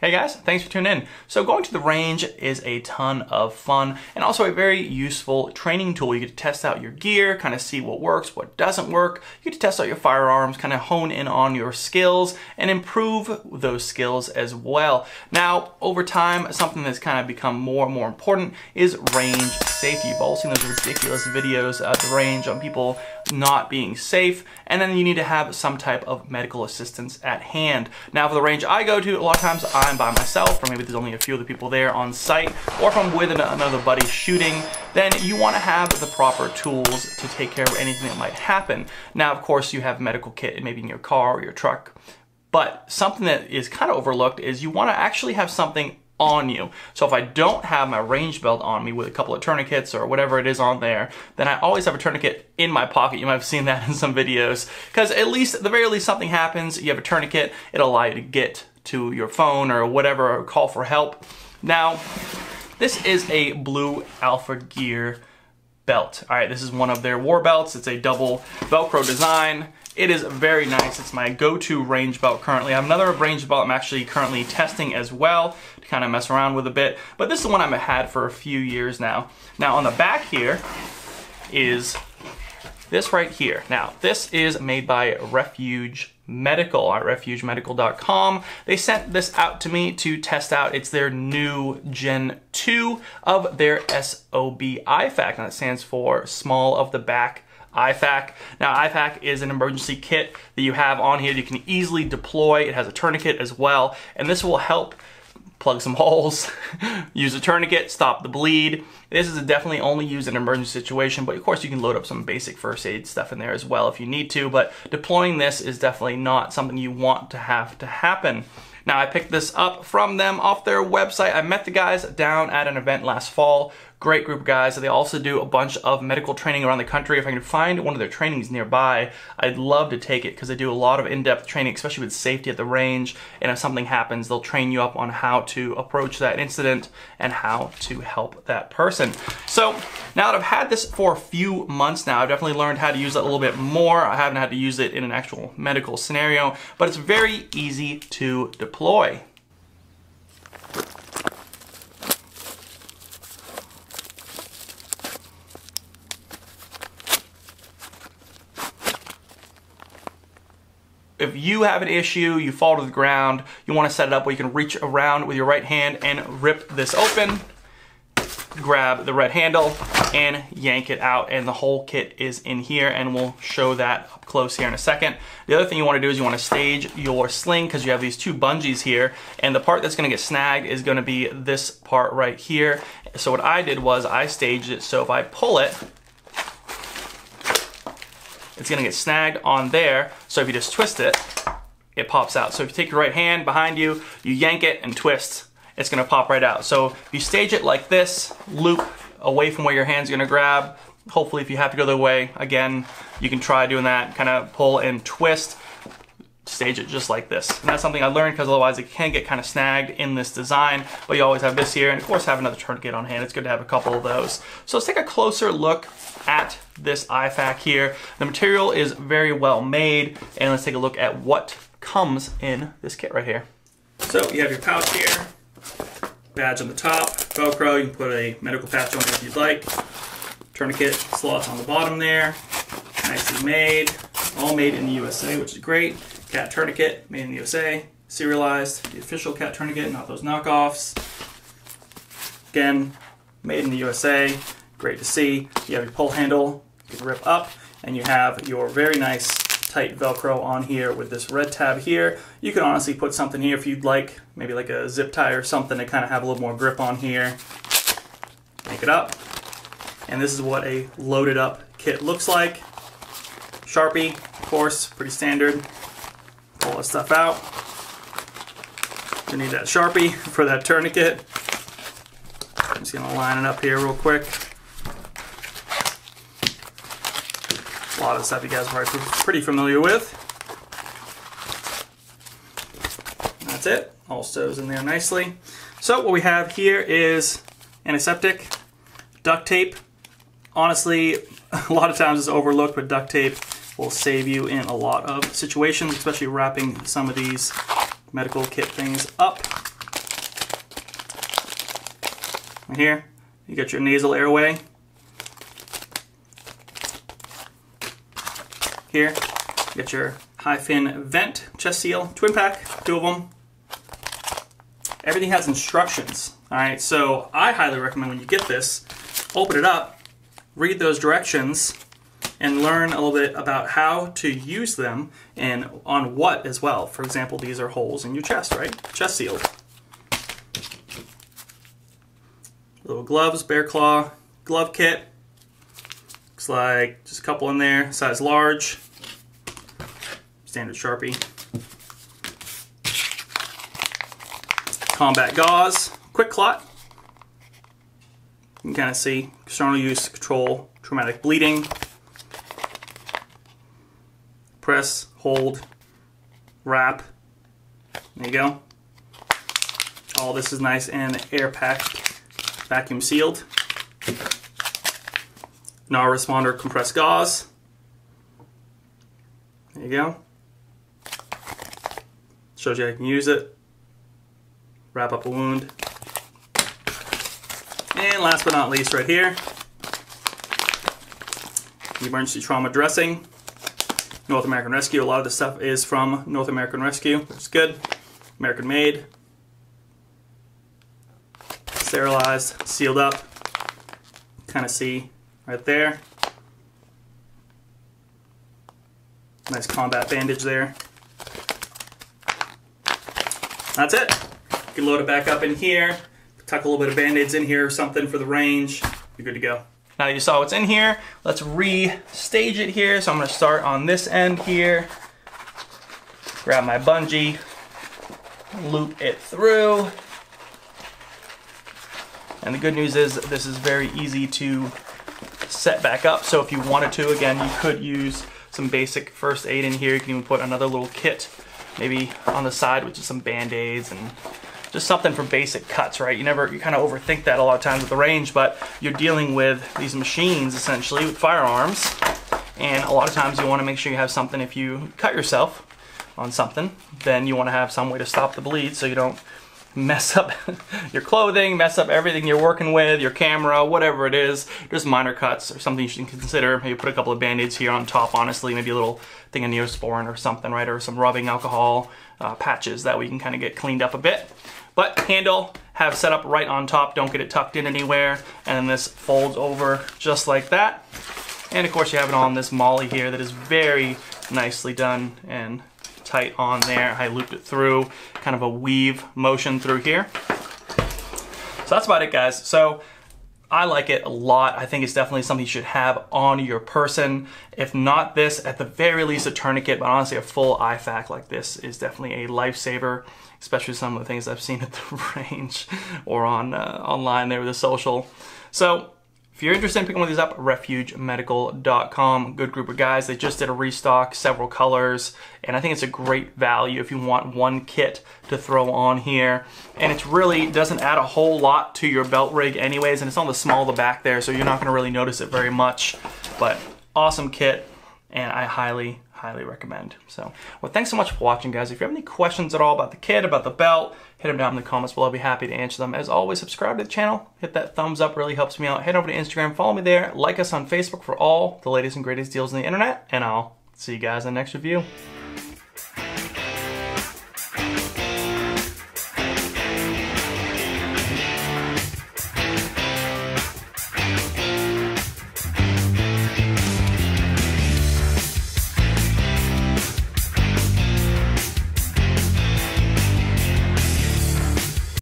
Hey guys, thanks for tuning in. So going to the range is a ton of fun and also a very useful training tool. You get to test out your gear, kind of see what works, what doesn't work. You get to test out your firearms, kind of hone in on your skills and improve those skills as well. Now, over time, something that's kind of become more and more important is range safety. You've all seen those ridiculous videos at the range on people not being safe, and then you need to have some type of medical assistance at hand. Now, for the range I go to, a lot of times I'm by myself, or maybe there's only a few other people there on site, or if I'm with another buddy shooting, then you want to have the proper tools to take care of anything that might happen. Now, of course, you have medical kit maybe in your car or your truck, but something that is kind of overlooked is you want to actually have something on you. So if I don't have my range belt on me with a couple of tourniquets or whatever it is on there, then I always have a tourniquet in my pocket. You might have seen that in some videos, because at the very least something happens, you have a tourniquet, it'll allow you to get to your phone or whatever, or call for help. Now, this is a Blue Alpha Gear belt. All right, this is one of their war belts. It's a double Velcro design. It is very nice. It's my go-to range belt currently. I have another range belt I'm actually currently testing as well to kind of mess around with a bit, but this is the one I've had for a few years now. Now on the back here is this right here. Now this is made by Refuge Medical at refugemedical.com. They sent this out to me to test out. It's their new Gen 2 of their SOB IFAK. Now that stands for Small of the Back IFAK. Now IFAK is an emergency kit that you have on here that you can easily deploy. It has a tourniquet as well, and this will help plug some holes, use a tourniquet, stop the bleed. This is definitely only used in an emergency situation, but of course you can load up some basic first aid stuff in there as well if you need to, but deploying this is definitely not something you want to have to happen. Now I picked this up from them off their website. I met the guys down at an event last fall. Great group of guys. They also do a bunch of medical training around the country. If I can find one of their trainings nearby, I'd love to take it because they do a lot of in-depth training, especially with safety at the range. And if something happens, they'll train you up on how to approach that incident and how to help that person. So now that I've had this for a few months now, I've definitely learned how to use it a little bit more. I haven't had to use it in an actual medical scenario, but it's very easy to deploy. If you have an issue, you fall to the ground, you want to set it up where you can reach around with your right hand and rip this open, grab the red handle and yank it out, and the whole kit is in here, and we'll show that up close here in a second. The other thing you want to do is you want to stage your sling, because you have these two bungees here, and the part that's going to get snagged is going to be this part right here. So what I did was I staged it so if I pull it, it's gonna get snagged on there, so if you just twist it, it pops out. So if you take your right hand behind you, you yank it and twist, it's gonna pop right out. So if you stage it like this, loop away from where your hand's gonna grab, hopefully if you have to go the other way, again, you can try doing that, kind of pull and twist, stage it just like this. And that's something I learned because otherwise it can get kind of snagged in this design, but you always have this here, and of course have another tourniquet on hand. It's good to have a couple of those. So let's take a closer look at this IFAK here. The material is very well made, and let's take a look at what comes in this kit right here. So you have your pouch here, badge on the top, Velcro, you can put a medical patch on it if you'd like, tourniquet slots on the bottom there, nicely made, all made in the USA, which is great. Cat tourniquet, made in the USA, serialized, the official cat tourniquet, not those knockoffs. Again, made in the USA, great to see. You have your pull handle, you can rip up, and you have your very nice tight Velcro on here with this red tab here. You can honestly put something here if you'd like, maybe like a zip tie or something to kind of have a little more grip on here. Make it up, and this is what a loaded up kit looks like. Sharpie, of course, pretty standard. Pull that stuff out. You need that Sharpie for that tourniquet. I'm just gonna line it up here real quick. A lot of the stuff you guys are pretty familiar with. And that's it. All sews in there nicely. So what we have here is antiseptic, duct tape. Honestly, a lot of times it's overlooked, but duct tape will save you in a lot of situations, especially wrapping some of these medical kit things up. Right here, you got your nasal airway. Here, you got your high fin vent, chest seal, twin pack, 2 of them. Everything has instructions, all right? So I highly recommend when you get this, open it up, read those directions, and learn a little bit about how to use them and on what as well. For example, these are holes in your chest, right? Chest sealed. Little gloves, bear claw glove kit. Looks like just a couple in there, size large. Standard Sharpie. Combat gauze, quick clot. You can kind of see external use to control traumatic bleeding. Press, hold, wrap. There you go. All this is nice and air packed, vacuum sealed. Non-responder compressed gauze. There you go. Shows you how you can use it. Wrap up a wound. And last but not least, right here, the emergency trauma dressing. North American Rescue. A lot of this stuff is from North American Rescue, which is good. American made. Sterilized, sealed up. Kind of see right there. Nice combat bandage there. That's it. You can load it back up in here, tuck a little bit of band-aids in here or something for the range. You're good to go. Now you saw what's in here. Let's re-stage it here. So I'm going to start on this end here. Grab my bungee, loop it through. And the good news is this is very easy to set back up. So if you wanted to, again, you could use some basic first aid in here. You can even put another little kit maybe on the side with just some band-aids and just something for basic cuts, right? You kind of overthink that a lot of times with the range, but you're dealing with these machines essentially with firearms, and a lot of times you want to make sure you have something. If you cut yourself on something, then you want to have some way to stop the bleed so you don't mess up your clothing, mess up everything you're working with, your camera, whatever it is. Just minor cuts or something you should consider. Maybe put a couple of band-aids here on top, honestly, maybe a little thing of Neosporin or something, right? Or some rubbing alcohol patches. That way you can kind of get cleaned up a bit. But handle, have set up right on top, don't get it tucked in anywhere, and then this folds over just like that. And of course you have it on this molly here that is very nicely done and tight on there. I looped it through, kind of a weave motion through here. So that's about it, guys. So I like it a lot. I think it's definitely something you should have on your person. If not this, at the very least a tourniquet, but honestly a full IFAK like this is definitely a lifesaver, especially some of the things I've seen at the range or on online there with the social. So if you're interested in picking one of these up, refugemedical.com, good group of guys. They just did a restock, several colors, and I think it's a great value if you want one kit to throw on here. And it really doesn't add a whole lot to your belt rig anyways, and it's on the small of the back there, so you're not gonna really notice it very much. But awesome kit, and I highly recommend. So, well, thanks so much for watching, guys. If you have any questions at all about the kit, about the belt, hit them down in the comments below. I'll be happy to answer them. As always, subscribe to the channel. Hit that thumbs up, really helps me out. Head over to Instagram, follow me there. Like us on Facebook for all the latest and greatest deals on the internet, and I'll see you guys in the next review.